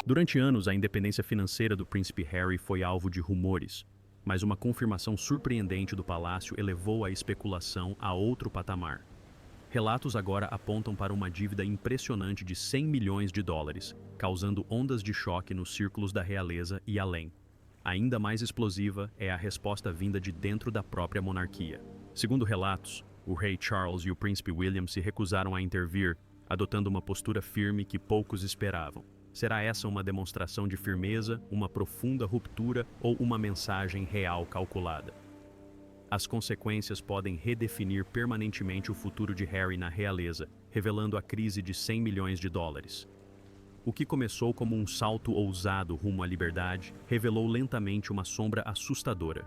Durante anos, a independência financeira do príncipe Harry foi alvo de rumores, mas uma confirmação surpreendente do palácio elevou a especulação a outro patamar. Relatos agora apontam para uma dívida impressionante de 100 milhões de dólares, causando ondas de choque nos círculos da realeza e além. Ainda mais explosiva é a resposta vinda de dentro da própria monarquia. Segundo relatos, o rei Charles e o príncipe William se recusaram a intervir, adotando uma postura firme que poucos esperavam. Será essa uma demonstração de firmeza, uma profunda ruptura ou uma mensagem real calculada? As consequências podem redefinir permanentemente o futuro de Harry na realeza, revelando a crise de 100 milhões de dólares. O que começou como um salto ousado rumo à liberdade, revelou lentamente uma sombra assustadora.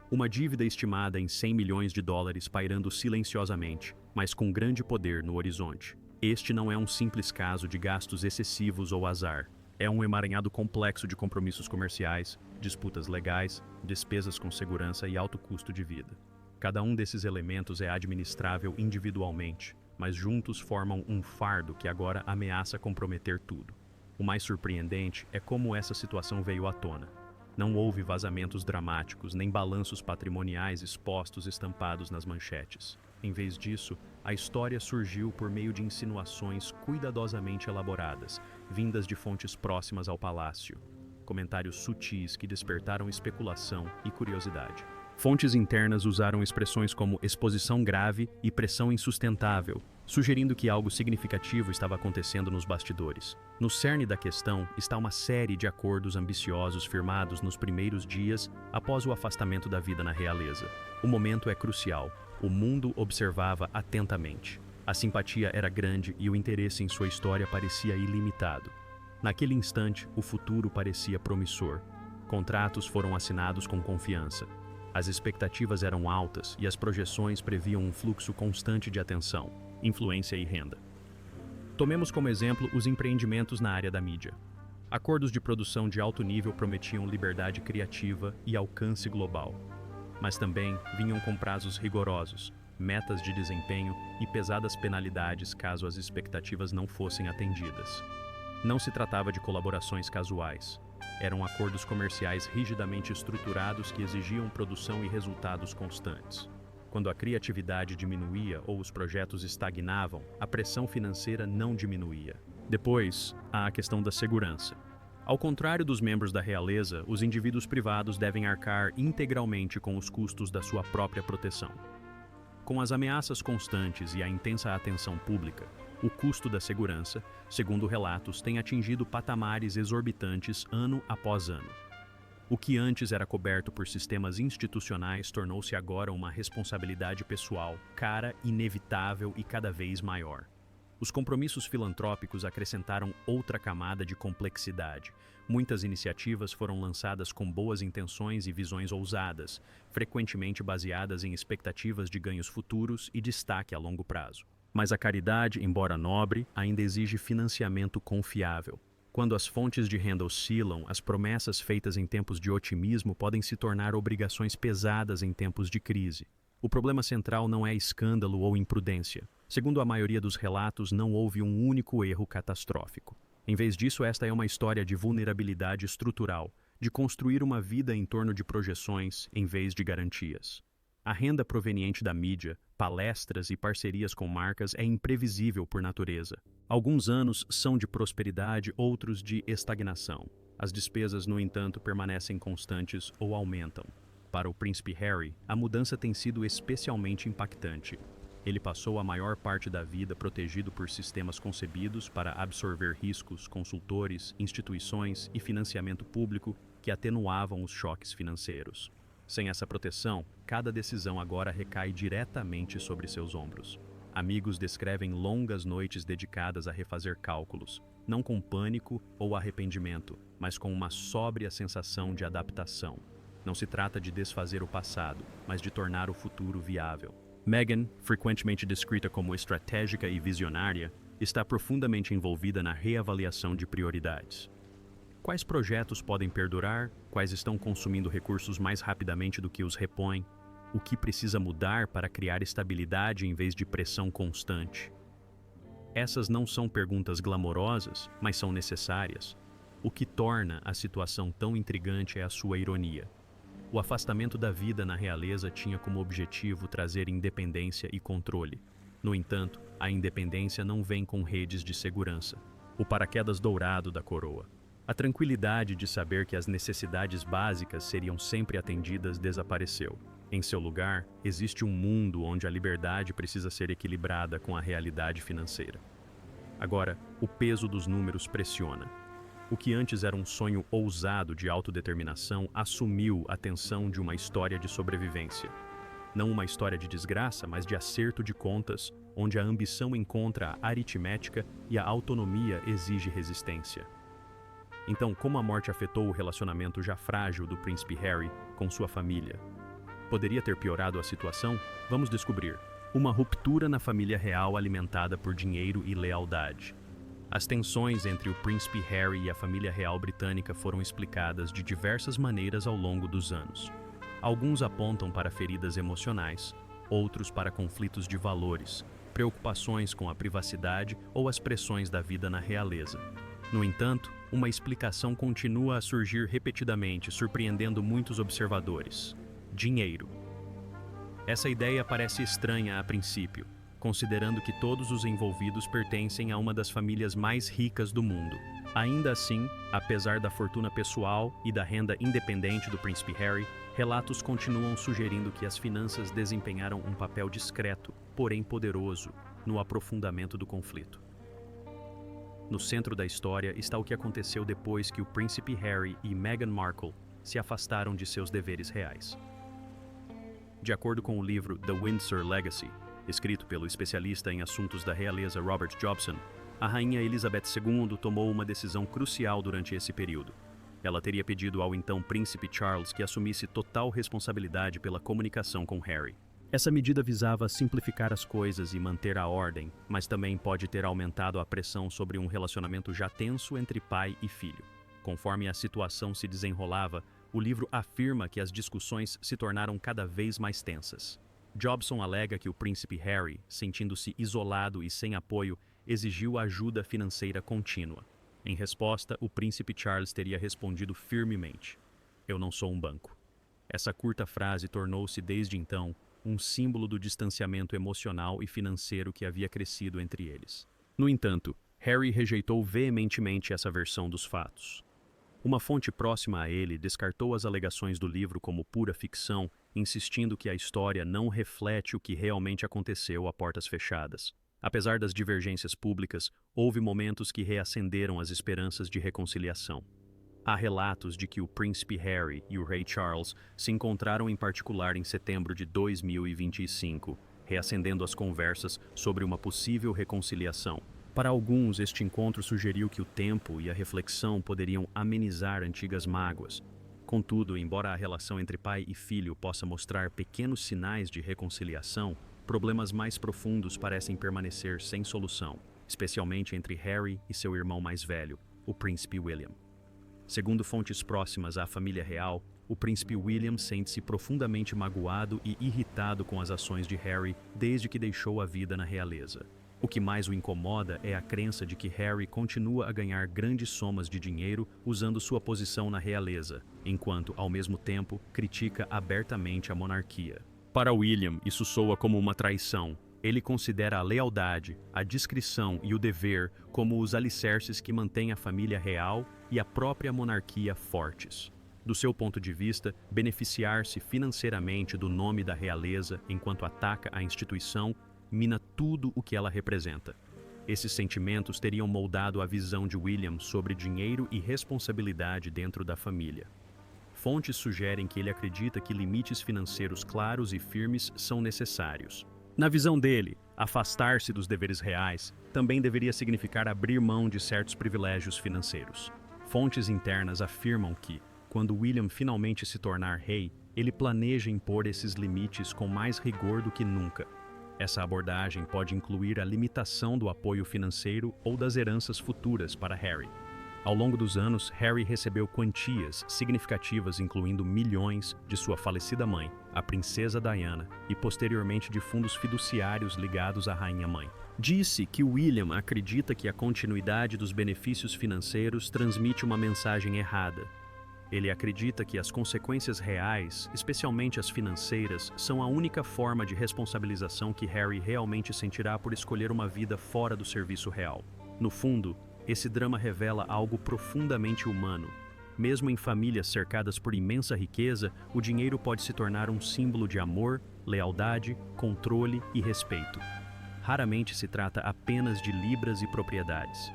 Uma dívida estimada em 100 milhões de dólares pairando silenciosamente, mas com grande poder no horizonte. Este não é um simples caso de gastos excessivos ou azar. É um emaranhado complexo de compromissos comerciais, disputas legais, despesas com segurança e alto custo de vida. Cada um desses elementos é administrável individualmente, mas juntos formam um fardo que agora ameaça comprometer tudo. O mais surpreendente é como essa situação veio à tona. Não houve vazamentos dramáticos, nem balanços patrimoniais expostos estampados nas manchetes. Em vez disso, a história surgiu por meio de insinuações cuidadosamente elaboradas, vindas de fontes próximas ao palácio. Comentários sutis que despertaram especulação e curiosidade. Fontes internas usaram expressões como exposição grave e pressão insustentável, sugerindo que algo significativo estava acontecendo nos bastidores. No cerne da questão está uma série de acordos ambiciosos firmados nos primeiros dias após o afastamento da vida na realeza. O momento é crucial. O mundo observava atentamente. A simpatia era grande e o interesse em sua história parecia ilimitado. Naquele instante, o futuro parecia promissor. Contratos foram assinados com confiança. As expectativas eram altas e as projeções previam um fluxo constante de atenção, influência e renda. Tomemos como exemplo os empreendimentos na área da mídia. Acordos de produção de alto nível prometiam liberdade criativa e alcance global. Mas também vinham com prazos rigorosos, metas de desempenho e pesadas penalidades caso as expectativas não fossem atendidas. Não se tratava de colaborações casuais. Eram acordos comerciais rigidamente estruturados que exigiam produção e resultados constantes. Quando a criatividade diminuía ou os projetos estagnavam, a pressão financeira não diminuía. Depois, há a questão da segurança. Ao contrário dos membros da realeza, os indivíduos privados devem arcar integralmente com os custos da sua própria proteção. Com as ameaças constantes e a intensa atenção pública, o custo da segurança, segundo relatos, tem atingido patamares exorbitantes ano após ano. O que antes era coberto por sistemas institucionais tornou-se agora uma responsabilidade pessoal, cara, inevitável e cada vez maior. Os compromissos filantrópicos acrescentaram outra camada de complexidade. Muitas iniciativas foram lançadas com boas intenções e visões ousadas, frequentemente baseadas em expectativas de ganhos futuros e destaque a longo prazo. Mas a caridade, embora nobre, ainda exige financiamento confiável. Quando as fontes de renda oscilam, as promessas feitas em tempos de otimismo podem se tornar obrigações pesadas em tempos de crise. O problema central não é escândalo ou imprudência. Segundo a maioria dos relatos, não houve um único erro catastrófico. Em vez disso, esta é uma história de vulnerabilidade estrutural, de construir uma vida em torno de projeções em vez de garantias. A renda proveniente da mídia, palestras e parcerias com marcas é imprevisível por natureza. Alguns anos são de prosperidade, outros de estagnação. As despesas, no entanto, permanecem constantes ou aumentam. Para o príncipe Harry, a mudança tem sido especialmente impactante. Ele passou a maior parte da vida protegido por sistemas concebidos para absorver riscos, consultores, instituições e financiamento público que atenuavam os choques financeiros. Sem essa proteção, cada decisão agora recai diretamente sobre seus ombros. Amigos descrevem longas noites dedicadas a refazer cálculos, não com pânico ou arrependimento, mas com uma sóbria sensação de adaptação. Não se trata de desfazer o passado, mas de tornar o futuro viável. Meghan, frequentemente descrita como estratégica e visionária, está profundamente envolvida na reavaliação de prioridades. Quais projetos podem perdurar? Quais estão consumindo recursos mais rapidamente do que os repõem? O que precisa mudar para criar estabilidade em vez de pressão constante? Essas não são perguntas glamorosas, mas são necessárias. O que torna a situação tão intrigante é a sua ironia. O afastamento da vida na realeza tinha como objetivo trazer independência e controle. No entanto, a independência não vem com redes de segurança. O paraquedas dourado da coroa. A tranquilidade de saber que as necessidades básicas seriam sempre atendidas desapareceu. Em seu lugar, existe um mundo onde a liberdade precisa ser equilibrada com a realidade financeira. Agora, o peso dos números pressiona. O que antes era um sonho ousado de autodeterminação assumiu a tensão de uma história de sobrevivência. Não uma história de desgraça, mas de acerto de contas, onde a ambição encontra a aritmética e a autonomia exige resistência. Então, como a morte afetou o relacionamento já frágil do príncipe Harry com sua família? Poderia ter piorado a situação? Vamos descobrir. Uma ruptura na família real alimentada por dinheiro e lealdade. As tensões entre o príncipe Harry e a família real britânica foram explicadas de diversas maneiras ao longo dos anos. Alguns apontam para feridas emocionais, outros para conflitos de valores, preocupações com a privacidade ou as pressões da vida na realeza. No entanto, uma explicação continua a surgir repetidamente, surpreendendo muitos observadores. Dinheiro. Essa ideia parece estranha a princípio, considerando que todos os envolvidos pertencem a uma das famílias mais ricas do mundo. Ainda assim, apesar da fortuna pessoal e da renda independente do príncipe Harry, relatos continuam sugerindo que as finanças desempenharam um papel discreto, porém poderoso, no aprofundamento do conflito. No centro da história está o que aconteceu depois que o príncipe Harry e Meghan Markle se afastaram de seus deveres reais. De acordo com o livro The Windsor Legacy, escrito pelo especialista em assuntos da realeza Robert Jobson, a rainha Elizabeth II tomou uma decisão crucial durante esse período. Ela teria pedido ao então príncipe Charles que assumisse total responsabilidade pela comunicação com Harry. Essa medida visava simplificar as coisas e manter a ordem, mas também pode ter aumentado a pressão sobre um relacionamento já tenso entre pai e filho. Conforme a situação se desenrolava, o livro afirma que as discussões se tornaram cada vez mais tensas. Jobson alega que o príncipe Harry, sentindo-se isolado e sem apoio, exigiu ajuda financeira contínua. Em resposta, o príncipe Charles teria respondido firmemente: "Eu não sou um banco." Essa curta frase tornou-se, desde então, um símbolo do distanciamento emocional e financeiro que havia crescido entre eles. No entanto, Harry rejeitou veementemente essa versão dos fatos. Uma fonte próxima a ele descartou as alegações do livro como pura ficção, insistindo que a história não reflete o que realmente aconteceu a portas fechadas. Apesar das divergências públicas, houve momentos que reacenderam as esperanças de reconciliação. Há relatos de que o príncipe Harry e o rei Charles se encontraram em particular em setembro de 2025, reacendendo as conversas sobre uma possível reconciliação. Para alguns, este encontro sugeriu que o tempo e a reflexão poderiam amenizar antigas mágoas. Contudo, embora a relação entre pai e filho possa mostrar pequenos sinais de reconciliação, problemas mais profundos parecem permanecer sem solução, especialmente entre Harry e seu irmão mais velho, o príncipe William. Segundo fontes próximas à família real, o príncipe William sente-se profundamente magoado e irritado com as ações de Harry desde que deixou a vida na realeza. O que mais o incomoda é a crença de que Harry continua a ganhar grandes somas de dinheiro usando sua posição na realeza, enquanto, ao mesmo tempo, critica abertamente a monarquia. Para William, isso soa como uma traição. Ele considera a lealdade, a discrição e o dever como os alicerces que mantêm a família real e a própria monarquia fortes. Do seu ponto de vista, beneficiar-se financeiramente do nome da realeza enquanto ataca a instituição mina tudo o que ela representa. Esses sentimentos teriam moldado a visão de William sobre dinheiro e responsabilidade dentro da família. Fontes sugerem que ele acredita que limites financeiros claros e firmes são necessários. Na visão dele, afastar-se dos deveres reais também deveria significar abrir mão de certos privilégios financeiros. Fontes internas afirmam que, quando William finalmente se tornar rei, ele planeja impor esses limites com mais rigor do que nunca. Essa abordagem pode incluir a limitação do apoio financeiro ou das heranças futuras para Harry. Ao longo dos anos, Harry recebeu quantias significativas, incluindo milhões de sua falecida mãe, a princesa Diana, e posteriormente de fundos fiduciários ligados à rainha-mãe. Disse que William acredita que a continuidade dos benefícios financeiros transmite uma mensagem errada. Ele acredita que as consequências reais, especialmente as financeiras, são a única forma de responsabilização que Harry realmente sentirá por escolher uma vida fora do serviço real. No fundo, esse drama revela algo profundamente humano. Mesmo em famílias cercadas por imensa riqueza, o dinheiro pode se tornar um símbolo de amor, lealdade, controle e respeito. Raramente se trata apenas de libras e propriedades.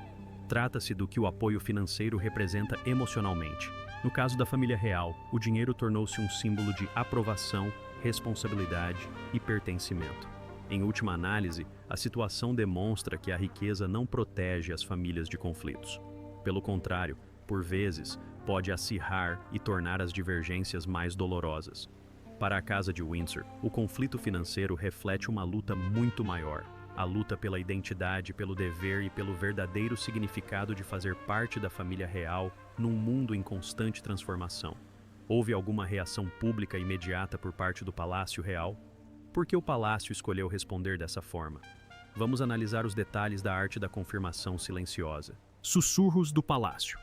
Trata-se do que o apoio financeiro representa emocionalmente. No caso da família real, o dinheiro tornou-se um símbolo de aprovação, responsabilidade e pertencimento. Em última análise, a situação demonstra que a riqueza não protege as famílias de conflitos. Pelo contrário, por vezes, pode acirrar e tornar as divergências mais dolorosas. Para a Casa de Windsor, o conflito financeiro reflete uma luta muito maior. A luta pela identidade, pelo dever e pelo verdadeiro significado de fazer parte da família real num mundo em constante transformação. Houve alguma reação pública imediata por parte do Palácio Real? Por que o Palácio escolheu responder dessa forma? Vamos analisar os detalhes da arte da confirmação silenciosa. Sussurros do Palácio.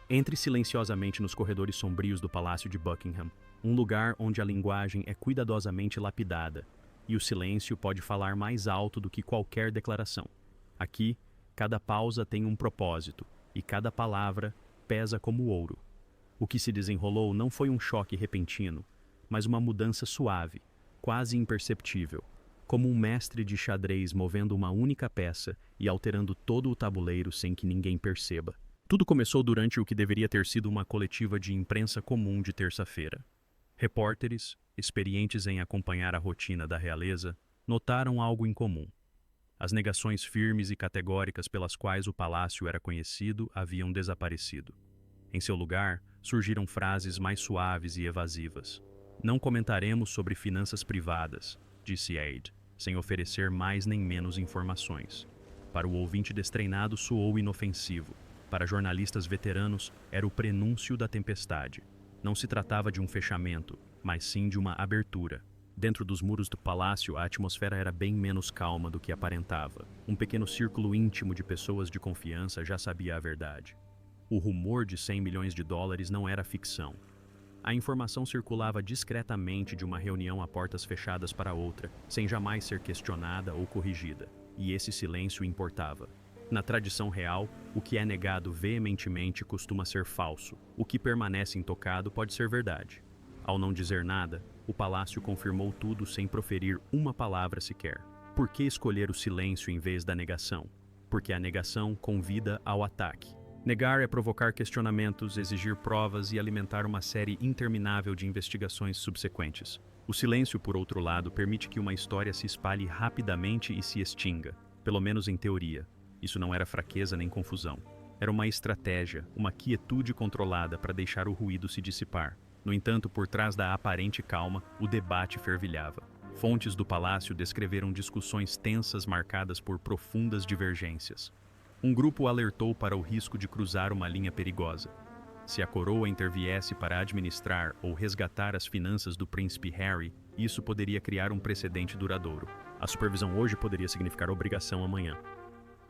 Entre silenciosamente nos corredores sombrios do Palácio de Buckingham, um lugar onde a linguagem é cuidadosamente lapidada, e o silêncio pode falar mais alto do que qualquer declaração. Aqui, cada pausa tem um propósito, e cada palavra pesa como ouro. O que se desenrolou não foi um choque repentino, mas uma mudança suave, quase imperceptível, como um mestre de xadrez movendo uma única peça e alterando todo o tabuleiro sem que ninguém perceba. Tudo começou durante o que deveria ter sido uma coletiva de imprensa comum de terça-feira. Repórteres, experientes em acompanhar a rotina da realeza, notaram algo em comum. As negações firmes e categóricas pelas quais o palácio era conhecido haviam desaparecido. Em seu lugar, surgiram frases mais suaves e evasivas. Não comentaremos sobre finanças privadas, disse Aide, sem oferecer mais nem menos informações. Para o ouvinte destreinado soou inofensivo. Para jornalistas veteranos, era o prenúncio da tempestade. Não se tratava de um fechamento, mas sim de uma abertura. Dentro dos muros do palácio, a atmosfera era bem menos calma do que aparentava. Um pequeno círculo íntimo de pessoas de confiança já sabia a verdade. O rumor de 100 milhões de dólares não era ficção. A informação circulava discretamente de uma reunião a portas fechadas para outra, sem jamais ser questionada ou corrigida. E esse silêncio importava. Na tradição real, o que é negado veementemente costuma ser falso. O que permanece intocado pode ser verdade. Ao não dizer nada, o palácio confirmou tudo sem proferir uma palavra sequer. Por que escolher o silêncio em vez da negação? Porque a negação convida ao ataque. Negar é provocar questionamentos, exigir provas e alimentar uma série interminável de investigações subsequentes. O silêncio, por outro lado, permite que uma história se espalhe rapidamente e se extinga, pelo menos em teoria. Isso não era fraqueza nem confusão. Era uma estratégia, uma quietude controlada para deixar o ruído se dissipar. No entanto, por trás da aparente calma, o debate fervilhava. Fontes do palácio descreveram discussões tensas marcadas por profundas divergências. Um grupo alertou para o risco de cruzar uma linha perigosa. Se a coroa interviesse para administrar ou resgatar as finanças do príncipe Harry, isso poderia criar um precedente duradouro. A supervisão hoje poderia significar obrigação amanhã.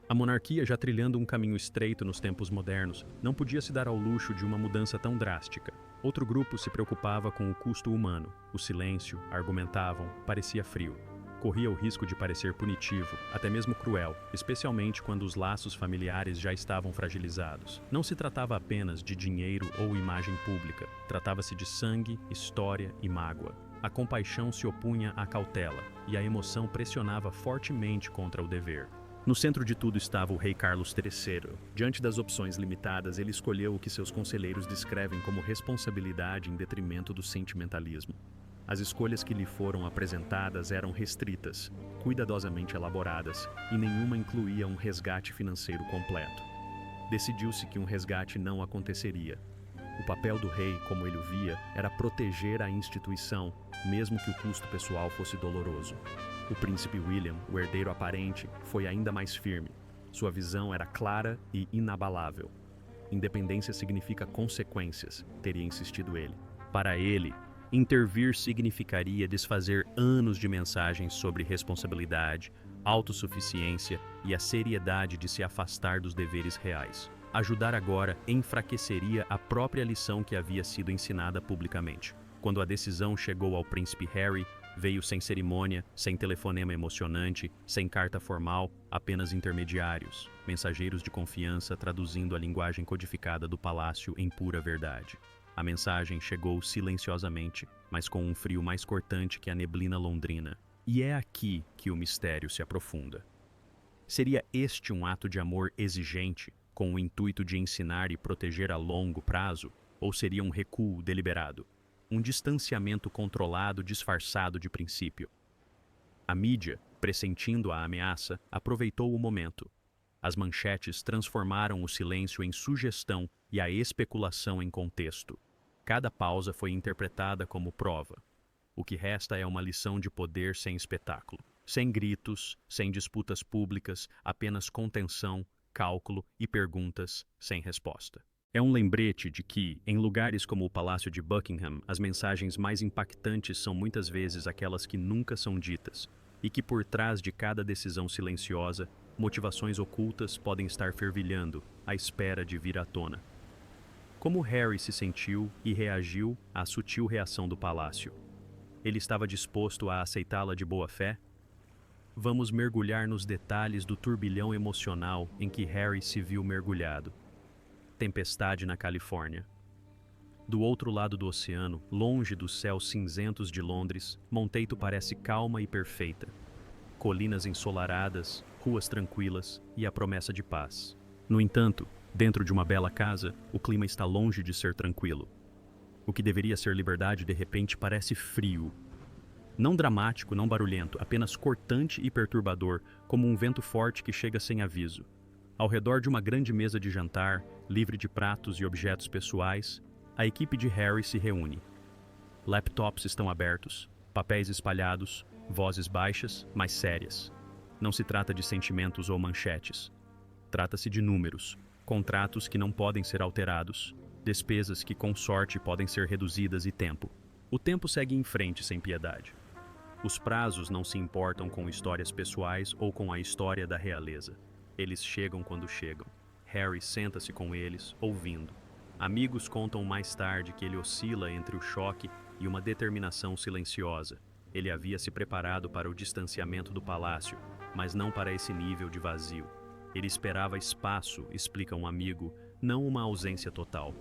A monarquia, já trilhando um caminho estreito nos tempos modernos, não podia se dar ao luxo de uma mudança tão drástica. Outro grupo se preocupava com o custo humano. O silêncio, argumentavam, parecia frio. Corria o risco de parecer punitivo, até mesmo cruel, especialmente quando os laços familiares já estavam fragilizados. Não se tratava apenas de dinheiro ou imagem pública. Tratava-se de sangue, história e mágoa. A compaixão se opunha à cautela, e a emoção pressionava fortemente contra o dever. No centro de tudo estava o rei Carlos III. Diante das opções limitadas, ele escolheu o que seus conselheiros descrevem como responsabilidade em detrimento do sentimentalismo. As escolhas que lhe foram apresentadas eram restritas, cuidadosamente elaboradas, e nenhuma incluía um resgate financeiro completo. Decidiu-se que um resgate não aconteceria. O papel do rei, como ele o via, era proteger a instituição, mesmo que o custo pessoal fosse doloroso. O príncipe William, o herdeiro aparente, foi ainda mais firme. Sua visão era clara e inabalável. Independência significa consequências, teria insistido ele. Para ele, intervir significaria desfazer anos de mensagens sobre responsabilidade, autossuficiência e a seriedade de se afastar dos deveres reais. Ajudar agora enfraqueceria a própria lição que havia sido ensinada publicamente. Quando a decisão chegou ao príncipe Harry, veio sem cerimônia, sem telefonema emocionante, sem carta formal, apenas intermediários, mensageiros de confiança traduzindo a linguagem codificada do palácio em pura verdade. A mensagem chegou silenciosamente, mas com um frio mais cortante que a neblina londrina. E é aqui que o mistério se aprofunda. Seria este um ato de amor exigente, com o intuito de ensinar e proteger a longo prazo, ou seria um recuo deliberado? Um distanciamento controlado disfarçado de princípio? A mídia, pressentindo a ameaça, aproveitou o momento. As manchetes transformaram o silêncio em sugestão e a especulação em contexto. Cada pausa foi interpretada como prova. O que resta é uma lição de poder sem espetáculo. Sem gritos, sem disputas públicas, apenas contenção, cálculo e perguntas sem resposta. É um lembrete de que, em lugares como o Palácio de Buckingham, as mensagens mais impactantes são muitas vezes aquelas que nunca são ditas, e que por trás de cada decisão silenciosa, motivações ocultas podem estar fervilhando, à espera de vir à tona. Como Harry se sentiu e reagiu à sutil reação do palácio? Ele estava disposto a aceitá-la de boa fé? Vamos mergulhar nos detalhes do turbilhão emocional em que Harry se viu mergulhado. Tempestade na Califórnia. Do outro lado do oceano, longe dos céus cinzentos de Londres, Monteito parece calma e perfeita. Colinas ensolaradas, ruas tranquilas e a promessa de paz. No entanto, dentro de uma bela casa, o clima está longe de ser tranquilo. O que deveria ser liberdade de repente parece frio. Não dramático, não barulhento, apenas cortante e perturbador, como um vento forte que chega sem aviso. Ao redor de uma grande mesa de jantar, livre de pratos e objetos pessoais, a equipe de Harry se reúne. Laptops estão abertos, papéis espalhados, vozes baixas, mas sérias. Não se trata de sentimentos ou manchetes. Trata-se de números, contratos que não podem ser alterados, despesas que com sorte podem ser reduzidas e tempo. O tempo segue em frente sem piedade. Os prazos não se importam com histórias pessoais ou com a história da realeza. Eles chegam quando chegam. Harry senta-se com eles, ouvindo. Amigos contam mais tarde que ele oscila entre o choque e uma determinação silenciosa. Ele havia se preparado para o distanciamento do palácio, mas não para esse nível de vazio. Ele esperava espaço, explica um amigo, não uma ausência total.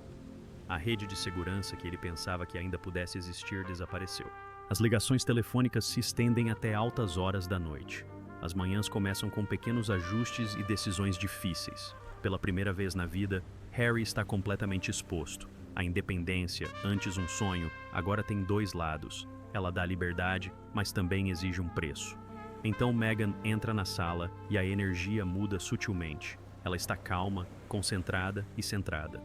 A rede de segurança que ele pensava que ainda pudesse existir desapareceu. As ligações telefônicas se estendem até altas horas da noite. As manhãs começam com pequenos ajustes e decisões difíceis. Pela primeira vez na vida, Harry está completamente exposto. A independência, antes um sonho, agora tem dois lados. Ela dá liberdade, mas também exige um preço. Então Meghan entra na sala e a energia muda sutilmente. Ela está calma, concentrada e centrada.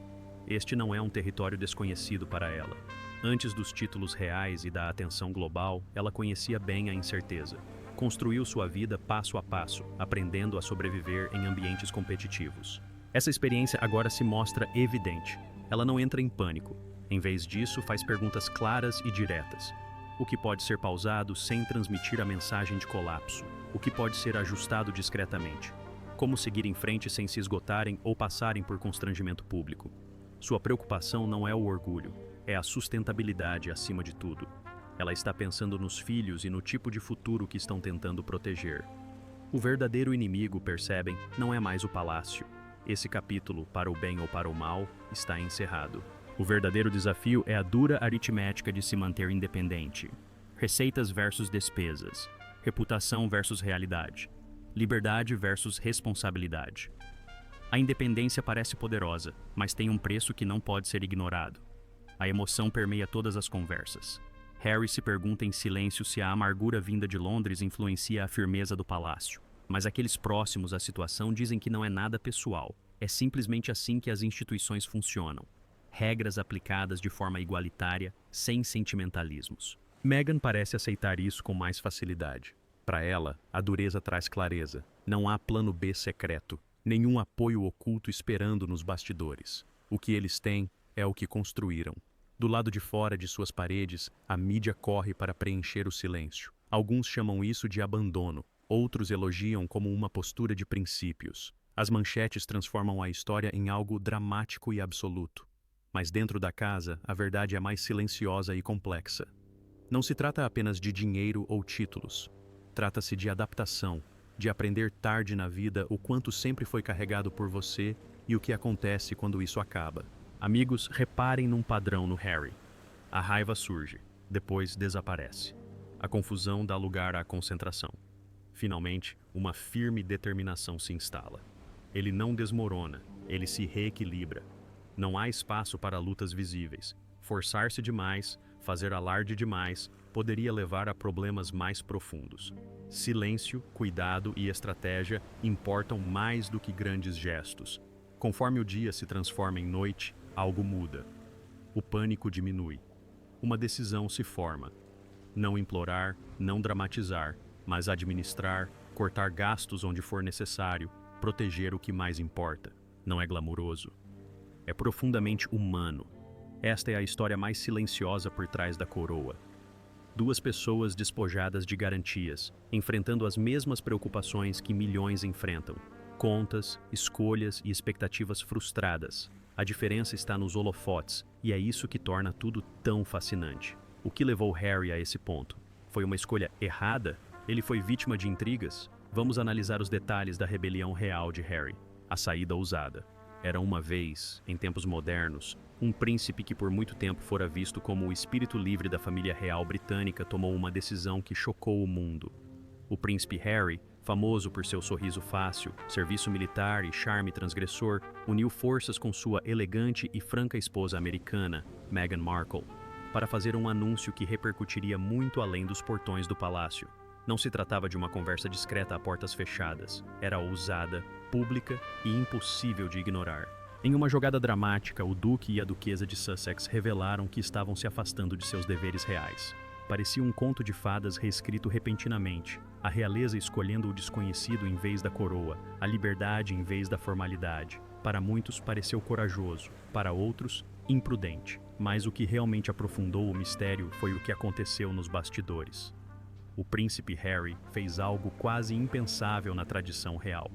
Este não é um território desconhecido para ela. Antes dos títulos reais e da atenção global, ela conhecia bem a incerteza. Construiu sua vida passo a passo, aprendendo a sobreviver em ambientes competitivos. Essa experiência agora se mostra evidente. Ela não entra em pânico. Em vez disso, faz perguntas claras e diretas. O que pode ser pausado sem transmitir a mensagem de colapso? O que pode ser ajustado discretamente? Como seguir em frente sem se esgotarem ou passarem por constrangimento público? Sua preocupação não é o orgulho, é a sustentabilidade acima de tudo. Ela está pensando nos filhos e no tipo de futuro que estão tentando proteger. O verdadeiro inimigo, percebem, não é mais o palácio. Esse capítulo, para o bem ou para o mal, está encerrado. O verdadeiro desafio é a dura aritmética de se manter independente. Receitas versus despesas. Reputação versus realidade. Liberdade versus responsabilidade. A independência parece poderosa, mas tem um preço que não pode ser ignorado. A emoção permeia todas as conversas. Harry se pergunta em silêncio se a amargura vinda de Londres influencia a firmeza do palácio. Mas aqueles próximos à situação dizem que não é nada pessoal. É simplesmente assim que as instituições funcionam. Regras aplicadas de forma igualitária, sem sentimentalismos. Meghan parece aceitar isso com mais facilidade. Para ela, a dureza traz clareza. Não há plano B secreto, nenhum apoio oculto esperando nos bastidores. O que eles têm é o que construíram. Do lado de fora de suas paredes, a mídia corre para preencher o silêncio. Alguns chamam isso de abandono, Outros elogiam como uma postura de princípios. As manchetes transformam a história em algo dramático e absoluto. Mas dentro da casa, a verdade é mais silenciosa e complexa. Não se trata apenas de dinheiro ou títulos. Trata-se de adaptação, de aprender tarde na vida o quanto sempre foi carregado por você e o que acontece quando isso acaba. Amigos, reparem num padrão no Harry. A raiva surge, depois desaparece. A confusão dá lugar à concentração. Finalmente, uma firme determinação se instala. Ele não desmorona, ele se reequilibra. Não há espaço para lutas visíveis. Forçar-se demais, fazer alarde demais, poderia levar a problemas mais profundos. Silêncio, cuidado e estratégia importam mais do que grandes gestos. Conforme o dia se transforma em noite, algo muda. O pânico diminui. Uma decisão se forma. Não implorar, não dramatizar, mas administrar, cortar gastos onde for necessário, proteger o que mais importa. Não é glamuroso. É profundamente humano. Esta é a história mais silenciosa por trás da coroa. Duas pessoas despojadas de garantias, enfrentando as mesmas preocupações que milhões enfrentam. Contas, escolhas e expectativas frustradas. A diferença está nos holofotes, e é isso que torna tudo tão fascinante. O que levou Harry a esse ponto? Foi uma escolha errada? Ele foi vítima de intrigas? Vamos analisar os detalhes da rebelião real de Harry. A saída ousada. Era uma vez, em tempos modernos, um príncipe que por muito tempo fora visto como o espírito livre da família real britânica tomou uma decisão que chocou o mundo. O príncipe Harry, famoso por seu sorriso fácil, serviço militar e charme transgressor, uniu forças com sua elegante e franca esposa americana, Meghan Markle, para fazer um anúncio que repercutiria muito além dos portões do palácio. Não se tratava de uma conversa discreta a portas fechadas. Era ousada, pública e impossível de ignorar. Em uma jogada dramática, o duque e a duquesa de Sussex revelaram que estavam se afastando de seus deveres reais. Parecia um conto de fadas reescrito repentinamente, a realeza escolhendo o desconhecido em vez da coroa, a liberdade em vez da formalidade. Para muitos pareceu corajoso, para outros, imprudente. Mas o que realmente aprofundou o mistério foi o que aconteceu nos bastidores. O príncipe Harry fez algo quase impensável na tradição real.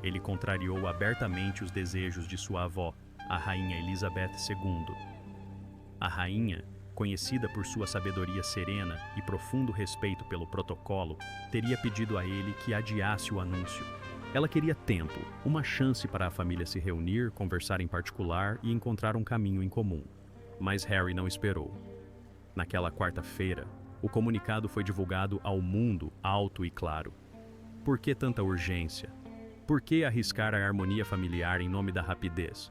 Ele contrariou abertamente os desejos de sua avó, a rainha Elizabeth II. A rainha, conhecida por sua sabedoria serena e profundo respeito pelo protocolo, teria pedido a ele que adiasse o anúncio. Ela queria tempo, uma chance para a família se reunir, conversar em particular e encontrar um caminho em comum. Mas Harry não esperou. Naquela quarta-feira, o comunicado foi divulgado ao mundo alto e claro. Por que tanta urgência? Por que arriscar a harmonia familiar em nome da rapidez?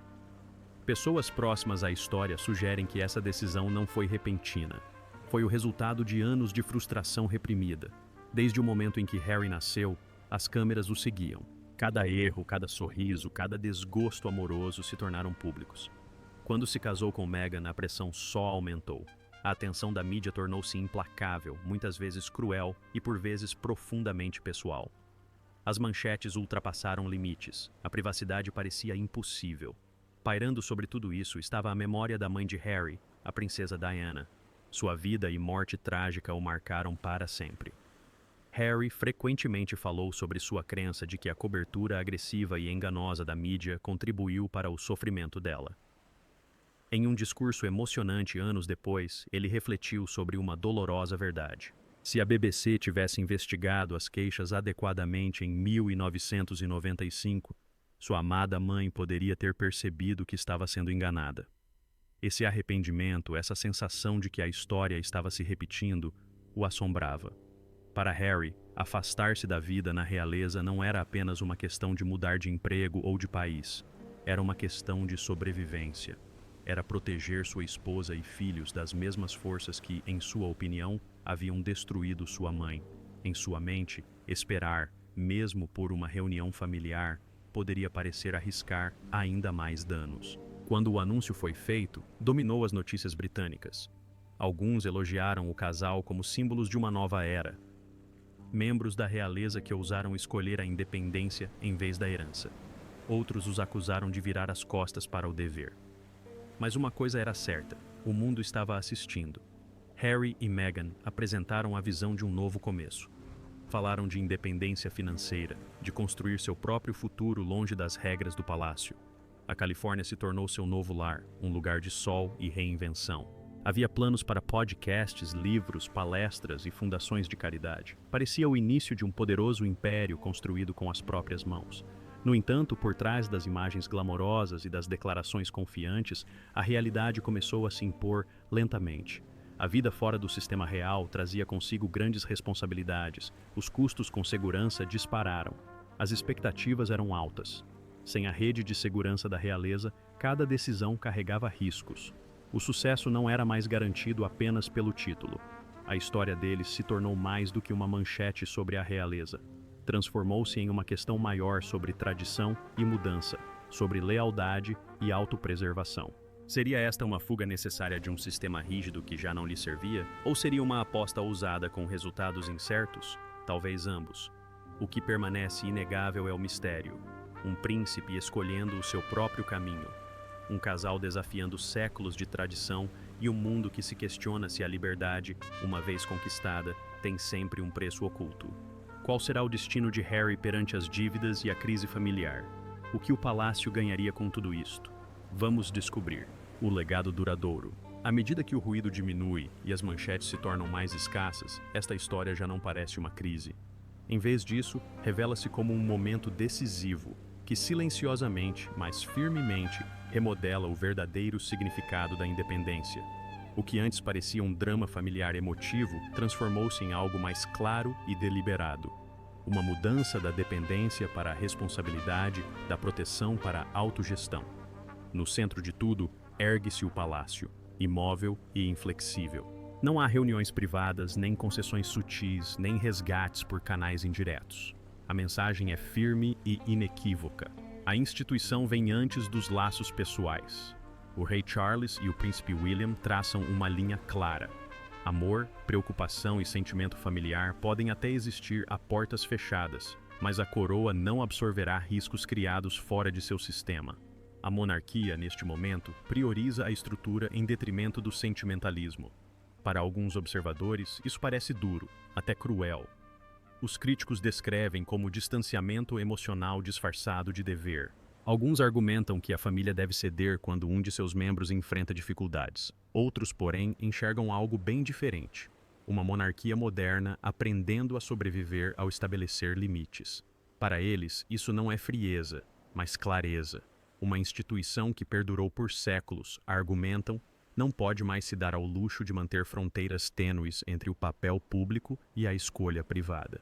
Pessoas próximas à história sugerem que essa decisão não foi repentina. Foi o resultado de anos de frustração reprimida. Desde o momento em que Harry nasceu, as câmeras o seguiam. Cada erro, cada sorriso, cada desgosto amoroso se tornaram públicos. Quando se casou com Meghan, a pressão só aumentou. A atenção da mídia tornou-se implacável, muitas vezes cruel e por vezes profundamente pessoal. As manchetes ultrapassaram limites. A privacidade parecia impossível. Pairando sobre tudo isso estava a memória da mãe de Harry, a princesa Diana. Sua vida e morte trágica o marcaram para sempre. Harry frequentemente falou sobre sua crença de que a cobertura agressiva e enganosa da mídia contribuiu para o sofrimento dela. Em um discurso emocionante anos depois, ele refletiu sobre uma dolorosa verdade. Se a BBC tivesse investigado as queixas adequadamente em 1995, sua amada mãe poderia ter percebido que estava sendo enganada. Esse arrependimento, essa sensação de que a história estava se repetindo, o assombrava. Para Harry, afastar-se da vida na realeza não era apenas uma questão de mudar de emprego ou de país. Era uma questão de sobrevivência. Era proteger sua esposa e filhos das mesmas forças que, em sua opinião, haviam destruído sua mãe. Em sua mente, esperar, mesmo por uma reunião familiar, poderia parecer arriscar ainda mais danos. Quando o anúncio foi feito, dominou as notícias britânicas. Alguns elogiaram o casal como símbolos de uma nova era. Membros da realeza que ousaram escolher a independência em vez da herança. Outros os acusaram de virar as costas para o dever. Mas uma coisa era certa, o mundo estava assistindo. Harry e Meghan apresentaram a visão de um novo começo. Falaram de independência financeira, de construir seu próprio futuro longe das regras do palácio. A Califórnia se tornou seu novo lar, um lugar de sol e reinvenção. Havia planos para podcasts, livros, palestras e fundações de caridade. Parecia o início de um poderoso império construído com as próprias mãos. No entanto, por trás das imagens glamorosas e das declarações confiantes, a realidade começou a se impor lentamente. A vida fora do sistema real trazia consigo grandes responsabilidades. Os custos com segurança dispararam. As expectativas eram altas. Sem a rede de segurança da realeza, cada decisão carregava riscos. O sucesso não era mais garantido apenas pelo título. A história deles se tornou mais do que uma manchete sobre a realeza. Transformou-se em uma questão maior sobre tradição e mudança, sobre lealdade e autopreservação. Seria esta uma fuga necessária de um sistema rígido que já não lhe servia? Ou seria uma aposta ousada com resultados incertos? Talvez ambos. O que permanece inegável é o mistério. Um príncipe escolhendo o seu próprio caminho. Um casal desafiando séculos de tradição e um mundo que se questiona se a liberdade, uma vez conquistada, tem sempre um preço oculto. Qual será o destino de Harry perante as dívidas e a crise familiar? O que o palácio ganharia com tudo isto? Vamos descobrir. O legado duradouro. À medida que o ruído diminui e as manchetes se tornam mais escassas, esta história já não parece uma crise. Em vez disso, revela-se como um momento decisivo, que silenciosamente, mas firmemente, remodela o verdadeiro significado da independência. O que antes parecia um drama familiar emotivo transformou-se em algo mais claro e deliberado. Uma mudança da dependência para a responsabilidade, da proteção para a autogestão. No centro de tudo, ergue-se o palácio, imóvel e inflexível. Não há reuniões privadas, nem concessões sutis, nem resgates por canais indiretos. A mensagem é firme e inequívoca. A instituição vem antes dos laços pessoais. O rei Charles e o príncipe William traçam uma linha clara. Amor, preocupação e sentimento familiar podem até existir a portas fechadas, mas a coroa não absorverá riscos criados fora de seu sistema. A monarquia, neste momento, prioriza a estrutura em detrimento do sentimentalismo. Para alguns observadores, isso parece duro, até cruel. Os críticos descrevem como distanciamento emocional disfarçado de dever. Alguns argumentam que a família deve ceder quando um de seus membros enfrenta dificuldades. Outros, porém, enxergam algo bem diferente. Uma monarquia moderna aprendendo a sobreviver ao estabelecer limites. Para eles, isso não é frieza, mas clareza. Uma instituição que perdurou por séculos, argumentam, não pode mais se dar ao luxo de manter fronteiras tênues entre o papel público e a escolha privada.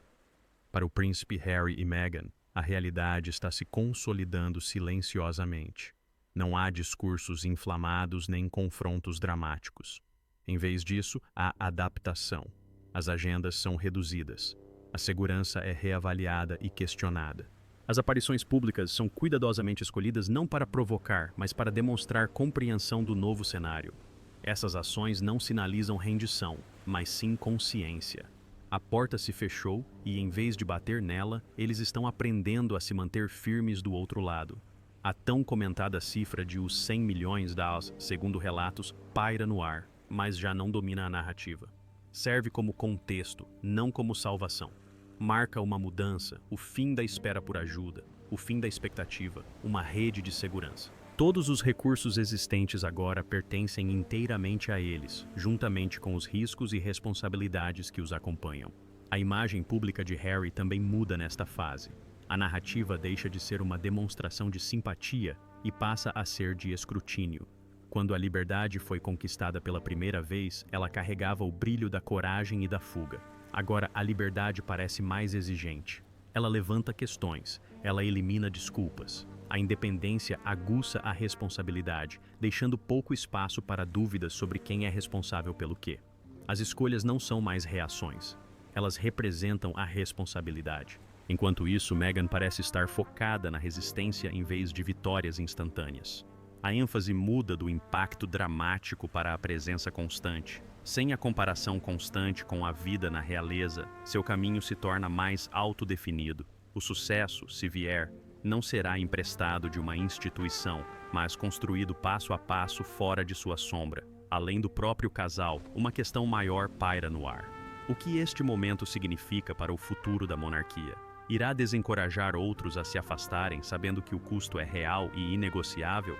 Para o príncipe Harry e Meghan, a realidade está se consolidando silenciosamente. Não há discursos inflamados nem confrontos dramáticos. Em vez disso, há adaptação. As agendas são reduzidas. A segurança é reavaliada e questionada. As aparições públicas são cuidadosamente escolhidas não para provocar, mas para demonstrar compreensão do novo cenário. Essas ações não sinalizam rendição, mas sim consciência. A porta se fechou e, em vez de bater nela, eles estão aprendendo a se manter firmes do outro lado. A tão comentada cifra de os 100 milhões $, segundo relatos, paira no ar, mas já não domina a narrativa. Serve como contexto, não como salvação. Marca uma mudança, o fim da espera por ajuda, o fim da expectativa, uma rede de segurança. Todos os recursos existentes agora pertencem inteiramente a eles, juntamente com os riscos e responsabilidades que os acompanham. A imagem pública de Harry também muda nesta fase. A narrativa deixa de ser uma demonstração de simpatia e passa a ser de escrutínio. Quando a liberdade foi conquistada pela primeira vez, ela carregava o brilho da coragem e da fuga. Agora, a liberdade parece mais exigente. Ela levanta questões, ela elimina desculpas. A independência aguça a responsabilidade, deixando pouco espaço para dúvidas sobre quem é responsável pelo quê. As escolhas não são mais reações. Elas representam a responsabilidade. Enquanto isso, Meghan parece estar focada na resistência em vez de vitórias instantâneas. A ênfase muda do impacto dramático para a presença constante. Sem a comparação constante com a vida na realeza, seu caminho se torna mais autodefinido. O sucesso, se vier, não será emprestado de uma instituição, mas construído passo a passo fora de sua sombra. Além do próprio casal, uma questão maior paira no ar. O que este momento significa para o futuro da monarquia? Irá desencorajar outros a se afastarem, sabendo que o custo é real e inegociável?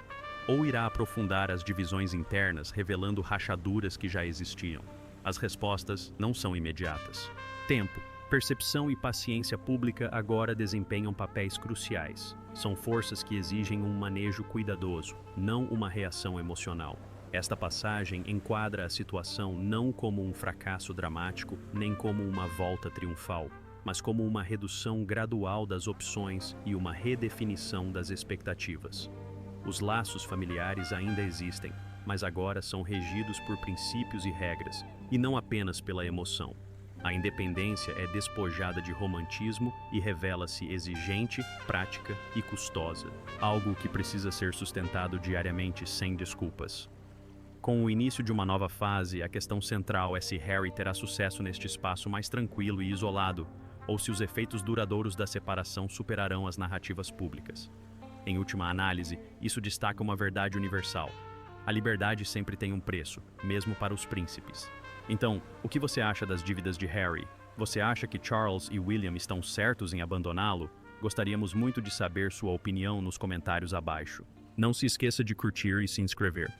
Ou irá aprofundar as divisões internas, revelando rachaduras que já existiam? As respostas não são imediatas. Tempo, percepção e paciência pública agora desempenham papéis cruciais. São forças que exigem um manejo cuidadoso, não uma reação emocional. Esta passagem enquadra a situação não como um fracasso dramático, nem como uma volta triunfal, mas como uma redução gradual das opções e uma redefinição das expectativas. Os laços familiares ainda existem, mas agora são regidos por princípios e regras, e não apenas pela emoção. A independência é despojada de romantismo e revela-se exigente, prática e custosa, algo que precisa ser sustentado diariamente sem desculpas. Com o início de uma nova fase, a questão central é se Harry terá sucesso neste espaço mais tranquilo e isolado, ou se os efeitos duradouros da separação superarão as narrativas públicas. Em última análise, isso destaca uma verdade universal. A liberdade sempre tem um preço, mesmo para os príncipes. Então, o que você acha das dívidas de Harry? Você acha que Charles e William estão certos em abandoná-lo? Gostaríamos muito de saber sua opinião nos comentários abaixo. Não se esqueça de curtir e se inscrever.